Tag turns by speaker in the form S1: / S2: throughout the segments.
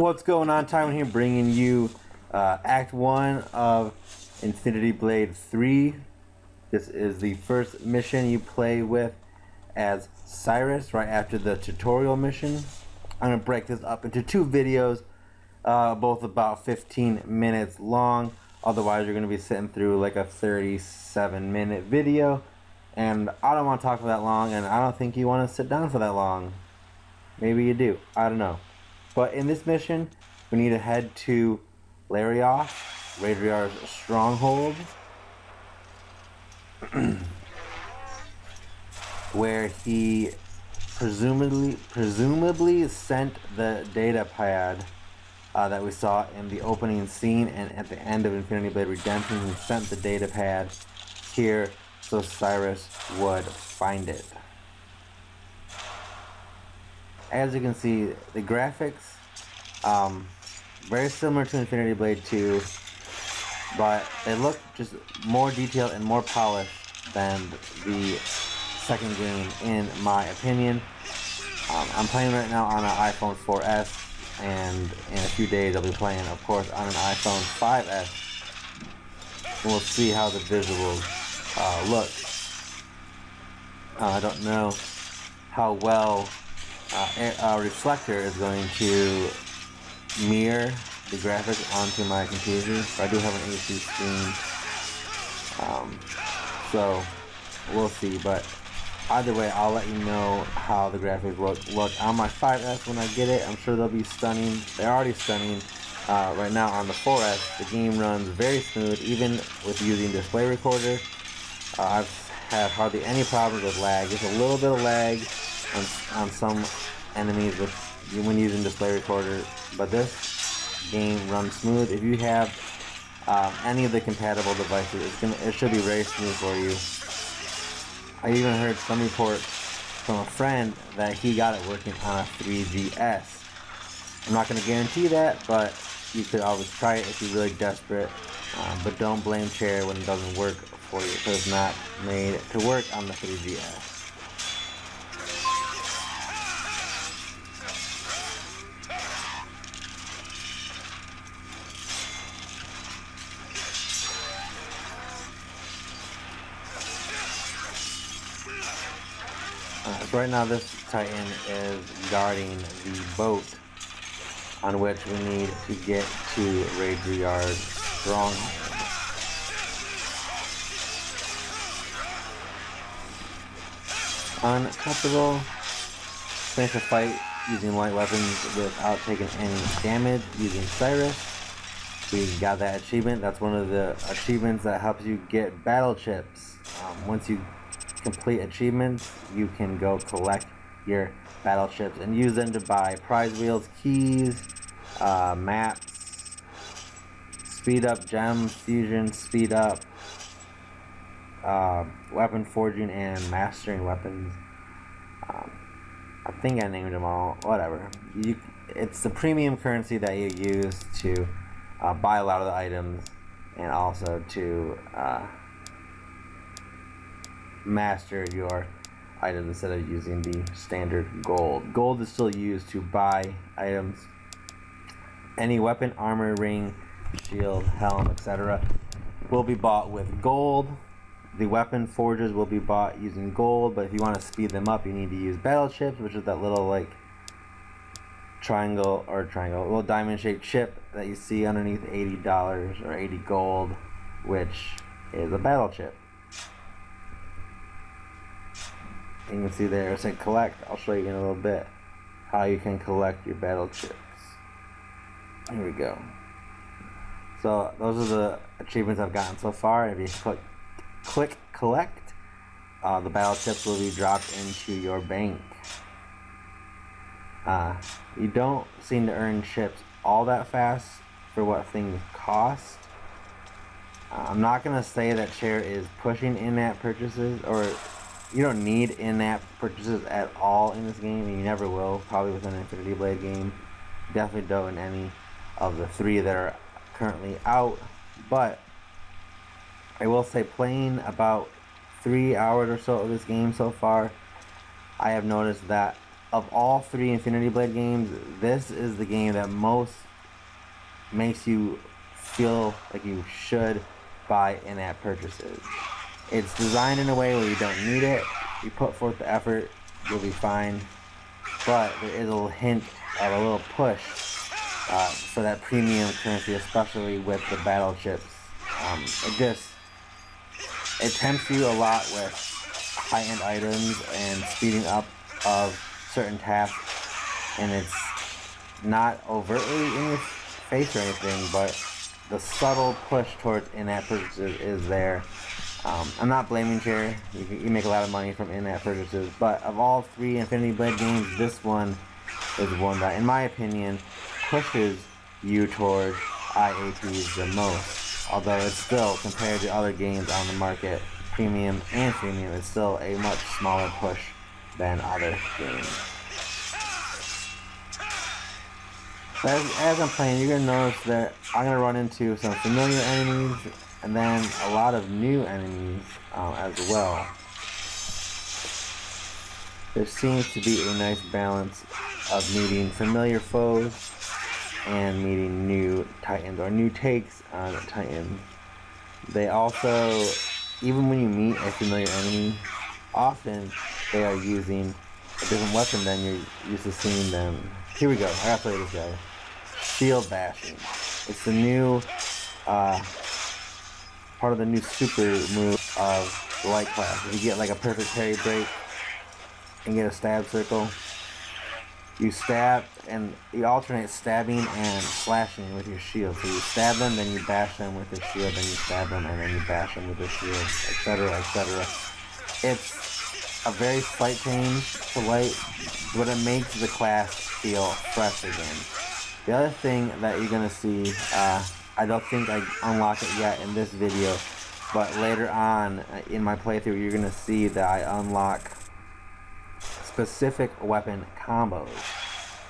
S1: What's going on? Tywin here, bringing you Act 1 of Infinity Blade 3. This is the first mission you play with as Siris, right after the tutorial mission. I'm going to break this up into two videos, both about 15 minutes long. Otherwise, you're going to be sitting through like a 37-minute video. And I don't want to talk for that long, and I don't think you want to sit down for that long. Maybe you do. I don't know. But in this mission, we need to head to Larioth, Radriar's stronghold, where he presumably sent the data pad that we saw in the opening scene and at the end of Infinity Blade Redemption. He sent the data pad here so Siris would find it. As you can see, the graphics, very similar to Infinity Blade 2, but they look just more detailed and more polished than the second game, in my opinion. I'm playing right now on an iPhone 4S, and in a few days I'll be playing, of course, on an iPhone 5S. We'll see how the visuals look. I don't know how well reflector is going to mirror the graphics onto my computer. I do have an AC screen, so we'll see. But either way, I'll let you know how the graphics look on my 5S when I get it. I'm sure they'll be stunning. They're already stunning. Right now on the 4S, the game runs very smooth, even with using display recorder. I've had hardly any problems with lag. Just a little bit of lag on some enemies when using display recorder, but this game runs smooth. If you have any of the compatible devices, it should be very smooth for you. I even heard some reports from a friend that he got it working on a 3GS. I'm not going to guarantee that, but you could always try it if you're really desperate. But don't blame Chair when it doesn't work for you, because it's not made to work on the 3GS. So right now this Titan is guarding the boat on which we need to get to Radriar's stronghold. Uncomfortable. Finish the fight using light weapons without taking any damage using Siris. We got that achievement. That's one of the achievements that helps you get battle chips. Once you complete achievements, you can go collect your battle chips and use them to buy prize wheels, keys, maps, speed up gem fusion, speed up weapon forging, and mastering weapons. I think I named them all. Whatever. It's the premium currency that you use to buy a lot of the items, and also to master your items instead of using the standard gold. Gold is still used to buy items. Any weapon, armor, ring, shield, helm, etc. will be bought with gold. The weapon forges will be bought using gold, but if you want to speed them up, you need to use battle chips, which is that little like little diamond shaped chip that you see underneath $80 or 80 gold, which is a battle chip. You can see there it said collect. I'll show you in a little bit how you can collect your battle chips. Here we go. So those are the achievements I've gotten so far. If you click collect, the battle chips will be dropped into your bank. You don't seem to earn chips all that fast for what things cost. I'm not going to say that Chair is pushing in-app purchases, or you don't need in-app purchases at all in this game, and you never will, probably with an Infinity Blade game. Definitely don't in any of the three that are currently out. But I will say, playing about 3 hours or so of this game so far, I have noticed that of all 3 Infinity Blade games, this is the game that most makes you feel like you should buy in-app purchases. It's designed in a way where you don't need it. You put forth the effort, you'll be fine. But there is a little hint of a little push for that premium currency, especially with the battle chips. It tempts you a lot with high-end items and speeding up of certain tasks, and it's not overtly in your face or anything, but the subtle push towards in-app purchases is there. I'm not blaming here. You make a lot of money from in-app purchases, but of all 3 Infinity Blade games, this one is one that, in my opinion, pushes you towards IAPs the most. Although it's still, compared to other games on the market, premium and freemium, it's still a much smaller push than other games. As I'm playing, you're going to notice that I'm going to run into some familiar enemies and then a lot of new enemies as well. There seems to be a nice balance of meeting familiar foes and meeting new titans or new takes on titans. They also, even when you meet a familiar enemy, often they are using a different weapon than you're used to seeing them. Here we go. I gotta play this guy. Shield bashing. It's the new part of the new super move of the light class. If you get like a perfect parry break and get a stab circle, you stab and you alternate stabbing and slashing with your shield. So you stab them, then you bash them with your shield, then you stab them, and then you bash them with your shield, etc., etc. It's a very slight change to light, but it makes the class feel fresh again. The other thing that you're gonna see, I don't think I unlock it yet in this video, but later on in my playthrough, you're gonna see that I unlock specific weapon combos.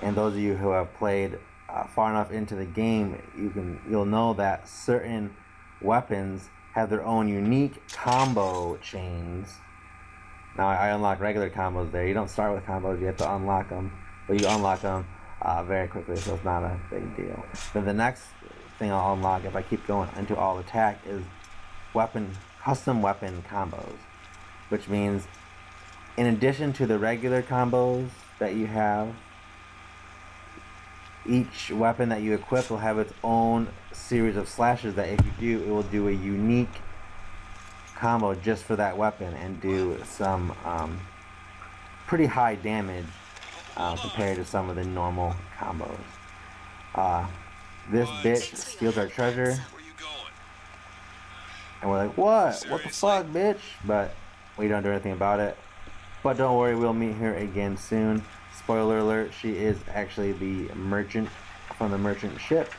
S1: And those of you who have played far enough into the game, you'll know that certain weapons have their own unique combo chains. Now I unlock regular combos there. You don't start with combos, you have to unlock them, but you unlock them very quickly, so it's not a big deal. Then the next thing I'll unlock, if I keep going into all attack, is custom weapon combos, which means in addition to the regular combos that you have, each weapon that you equip will have its own series of slashes that if you do, it will do a unique combo just for that weapon and do some pretty high damage compared to some of the normal combos. This bitch steals our treasure, and we're like, what the fuck, bitch? But we don't do anything about it. But don't worry, we'll meet her again soon. Spoiler alert, she is actually the merchant from the merchant ship,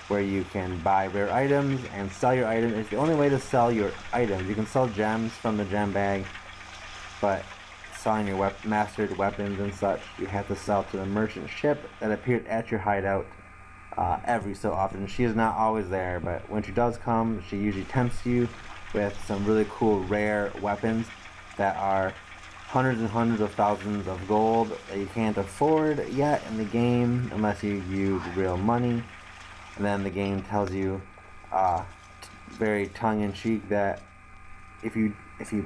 S1: where you can buy rare items and sell your items. It's the only way to sell your items. You can sell gems from the gem bag, but selling your mastered weapons and such, you have to sell to the merchant ship that appeared at your hideout every so often. She is not always there, but when she does come, she usually tempts you with some really cool rare weapons that are hundreds and hundreds of thousands of gold that you can't afford yet in the game unless you use real money. And then the game tells you very tongue-in-cheek that if you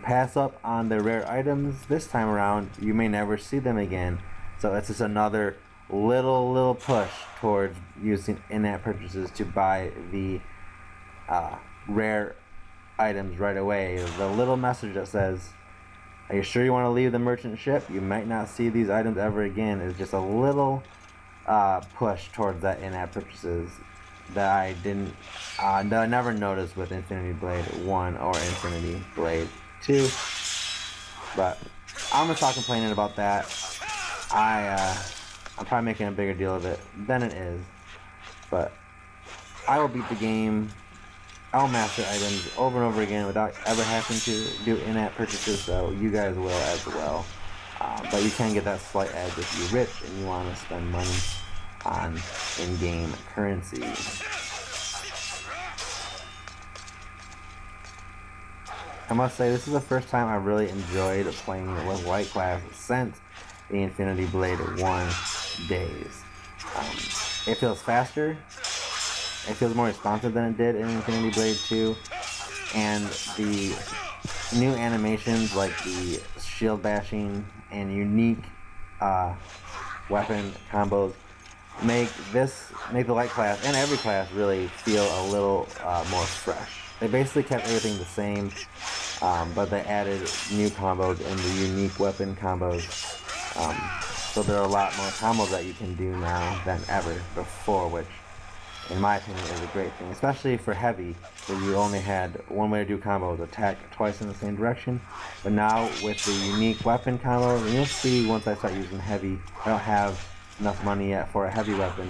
S1: pass up on the rare items this time around, you may never see them again. So it's just another little push towards using in-app purchases to buy the rare items right away. The little message that says, are you sure you want to leave the merchant ship? You might not see these items ever again. Is just a little push towards that in-app purchases that I didn't, that I never noticed with Infinity Blade 1 or Infinity Blade 2. But I'm gonna stop complaining about that. I'm probably making a bigger deal of it than it is. But I will beat the game. I'll master items over and over again without ever having to do in-app purchases, so you guys will as well. But you can get that slight edge if you're rich and you want to spend money on in-game currency. I must say, this is the first time I really enjoyed playing with White Class since the Infinity Blade 1 days. It feels faster. It feels more responsive than it did in Infinity Blade 2. And the new animations like the shield bashing and unique weapon combos make the light class and every class really feel a little more fresh. They basically kept everything the same, but they added new combos and the unique weapon combos. So there are a lot more combos that you can do now than ever before, which in my opinion is a great thing, especially for heavy, where you only had one way to do combos, attack twice in the same direction. But now with the unique weapon combos, and you'll see once I start using heavy, I don't have enough money yet for a heavy weapon.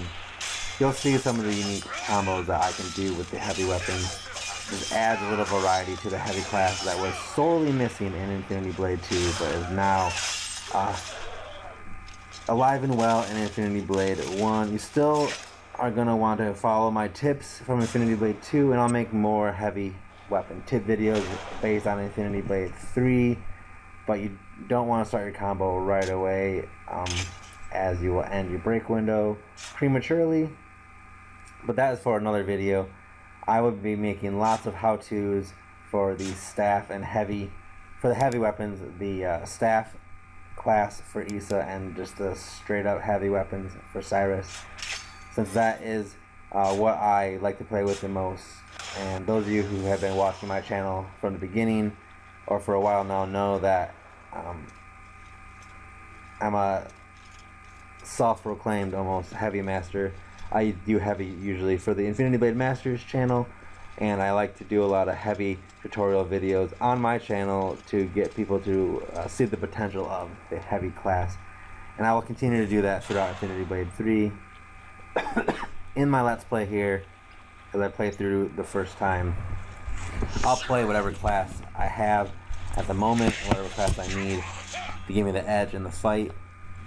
S1: You'll see some of the unique combos that I can do with the heavy weapon. Just adds a little variety to the heavy class that was sorely missing in Infinity Blade 2, but is now alive and well in Infinity Blade 1. You still are going to want to follow my tips from Infinity Blade 2, and I'll make more heavy weapon tip videos based on Infinity Blade 3, but you don't want to start your combo right away, as you will end your break window prematurely. But that is for another video. I will be making lots of how-tos for the staff and heavy, for the heavy weapons, the staff class for Issa, and just the straight up heavy weapons for Siris, since that is what I like to play with the most. And those of you who have been watching my channel from the beginning or for a while now know that I'm a self-proclaimed almost heavy master. I do heavy usually for the Infinity Blade Masters channel, and I like to do a lot of heavy tutorial videos on my channel to get people to see the potential of the heavy class. And I will continue to do that throughout Infinity Blade 3 in my Let's Play here, as I play through the first time. I'll play whatever class I have at the moment, whatever class I need to give me the edge in the fight.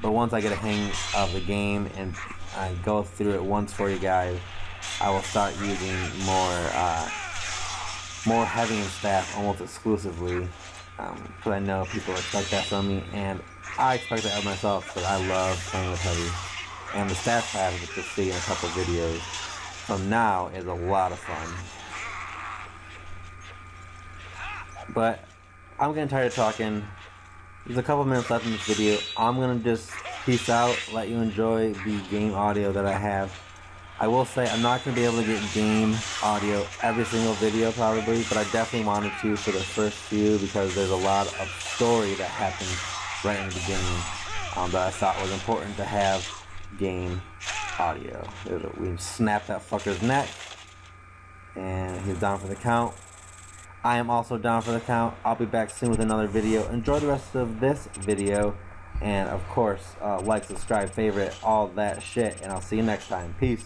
S1: But once I get a hang of the game and I go through it once for you guys, I will start using more heavy and staff almost exclusively, because I know people expect that from me, and I expect that of myself, because I love playing with heavy. And the staff class, which you'll see in a couple videos from now, is a lot of fun. But I'm getting tired of talking. There's a couple minutes left in this video. I'm gonna just peace out, let you enjoy the game audio that I have. I will say I'm not gonna be able to get game audio every single video probably, but I definitely wanted to for the first few, because there's a lot of story that happens right in the beginning that I thought was important to have game audio. We snapped that fucker's neck, and he's down for the count. I am also down for the count. I'll be back soon with another video. Enjoy the rest of this video, and of course, like, subscribe, favorite, all that shit, and I'll see you next time. Peace.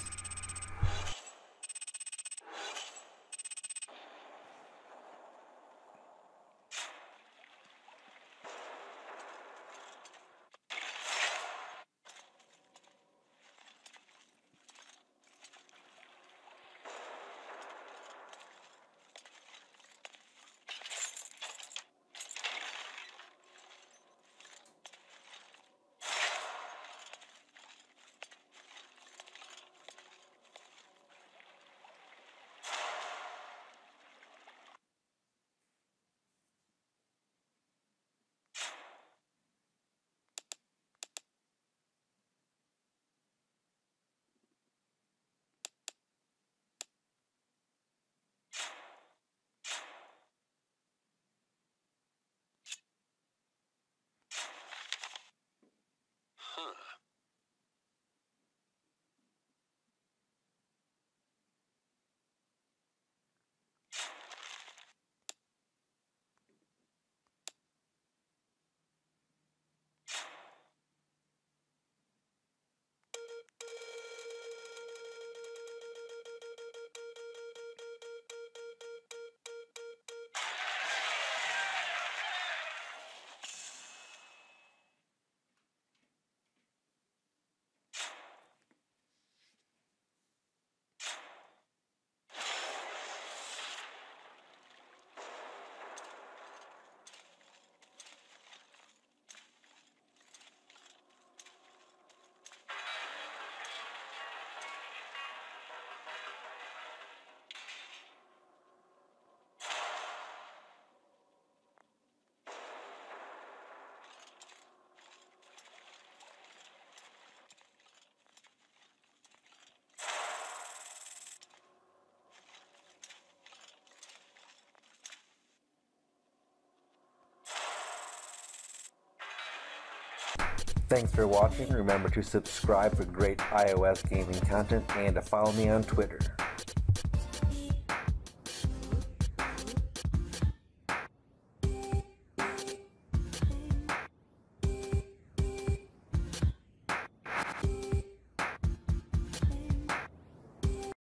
S1: Thanks for watching. Remember to subscribe for great iOS gaming content and to follow me on Twitter.